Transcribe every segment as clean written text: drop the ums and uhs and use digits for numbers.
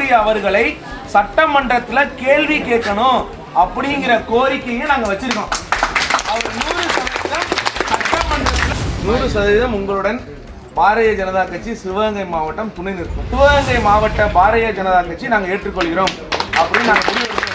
மாங்குடி அவர்களை சட்டமன்றத்தில் கேள்வி கேட்கணும் அப்படிங்கிற கோரிக்கையை நாங்கள் வச்சிருக்கோம். அவர் 100% உங்களுடன் பாரதிய ஜனதா கட்சி சிவகங்கை மாவட்டம் துணை நிற்கும். சிவகங்கை மாவட்ட பாரதிய ஜனதா கட்சி நாங்கள் ஏற்றுக்கொள்கிறோம் அப்படின்னு நாங்கள் முடிவு.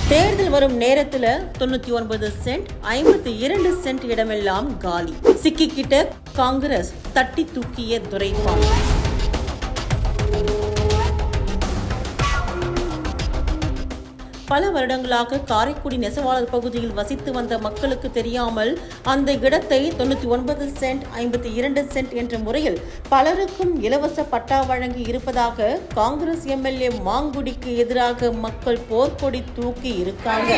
தேர்தல் வரும் நேரத்துல 99 சென்ட் 52 சென்ட் இடமெல்லாம் காலி. சிக்கிக்கிட்ட காங்கிரஸ் தட்டி தூக்கிய துரைப்பாண்டி. பல வருடங்களாக காரைக்குடி நெசவாளர் பகுதியில் வசித்து வந்த மக்களுக்கு தெரியாமல் அந்த இடத்தை 99 சென்ட் 52 சென்ட் என்ற முறையில் பலருக்கும் இலவச பட்டா வழங்கி இருப்பதாக காங்கிரஸ் எம்எல்ஏ மாங்குடிக்கு எதிராக மக்கள் போர்க்கொடி தூக்கி இருக்காங்க.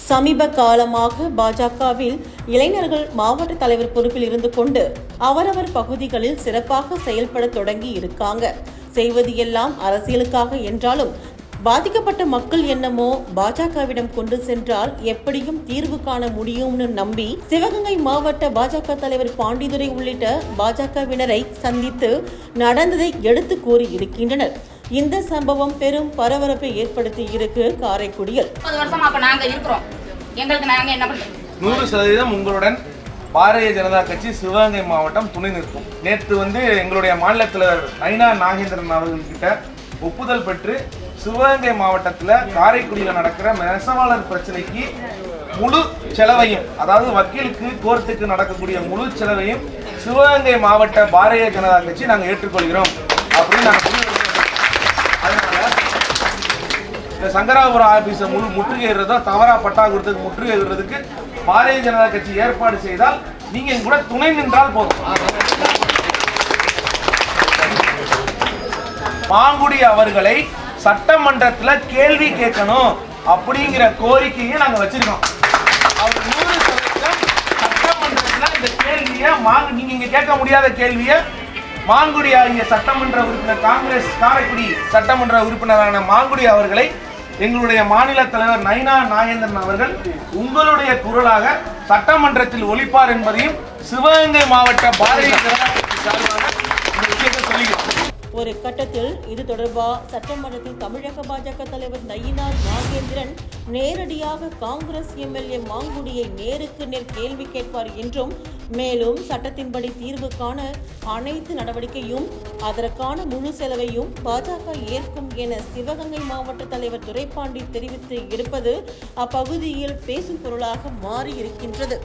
சமீப காலமாக பாஜகவில் இளைஞர்கள் மாவட்ட தலைவர் பொறுப்பில் இருந்து கொண்டு அவரவர் பகுதிகளில் சிறப்பாக செயல்பட தொடங்கி இருக்காங்க. செய்வது எல்லாம் அரசியலுக்காக என்றாலும் பாதிக்கப்பட்ட மக்கள் என்னமோ பாஜகவிடம் கொண்டு சென்றால் எப்படியும் தீர்வு காண முடியும்னு நம்பி சிவகங்கை மாவட்ட பாஜக தலைவர் பாண்டிதுரை உள்ளிட்ட பாஜகவினரை சந்தித்து நடந்ததை எடுத்து கூறி இருக்கின்றனர். இந்த சம்பவம் பெரும் பரபரப்பை ஏற்படுத்தி இருக்கு காரைக்குடியில். 100% உங்களுடன் பாரதிய ஜனதா கட்சி சிவகங்கை மாவட்டம் துணை நிற்கும். நேற்று எங்களுடைய மாநில தலைவர் நயினா நாகேந்திரன் அவர்கள்கிட்ட ஒப்புதல் பெற்று சிவகங்கை மாவட்டத்தில் காரைக்குடியில் நடக்கிற நெசவாளர் பிரச்சனைக்கு முழு செலவையும், அதாவது வக்கீலுக்கு கோர்ட்டுக்கு நடக்கக்கூடிய முழு செலவையும் சிவகங்கை மாவட்ட பாரதிய ஜனதா கட்சி நாங்கள் ஏற்றுக்கொள்கிறோம் அப்படின்னு நாங்கள். அதனால இந்த சங்கராபுரம் ஆபீஸை முற்றுகையிடுறதோ தவறா பட்டா கொடுத்ததுக்கு முற்றுகையிடுறதுக்கு பாரதிய ஜனதா கட்சி ஏற்பாடு செய்தால் நீங்க கூட துணை நின்றால் போதும். மாங்குடி அவர்களை சட்டமன்றத்தில் கேள்வி கேட்கணும் அப்படிங்கிற கோரிக்கையை நாங்கள் வச்சிருக்கோம். அவர் 100% சட்டமன்றத்தில் இந்த கேள்வியை நீங்க இங்க கேட்க முடியாத கேள்வியை மாங்குடி ஆகிய சட்டமன்ற உறுப்பினர், காங்கிரஸ் காரைக்குடி சட்டமன்ற உறுப்பினரான மாங்குடி அவர்களை எங்களுடைய மாநில தலைவர் நயினா நாகேந்திரன் அவர்கள் உங்களுடைய குரலாக சட்டமன்றத்தில் ஒலிப்பார் என்பதையும் சிவகங்கை மாவட்ட பாரதிய ஜனதா கட்சி சார்பாக சொல்லுகிறோம். ஒரு கட்டத்தில் இது தொடர்பாக சட்டமன்றத்தில் தமிழக பாஜக தலைவர் நயினா நாகேந்திரன் நேரடியாக காங்கிரஸ் எம்எல்ஏ மாங்குடியை நேருக்கு நேர் கேள்வி கேட்பார் என்றும், மேலும் சட்டத்தின்படி தீர்வு காண அனைத்து நடவடிக்கையும் அதற்கான முழு செலவையும் பாஜக ஏற்கும் என சிவகங்கை மாவட்ட தலைவர் துரைப்பாண்டி தெரிவித்து இருப்பது அப்பகுதியில் பேசும் பொருளாக மாறி இருக்கின்றது.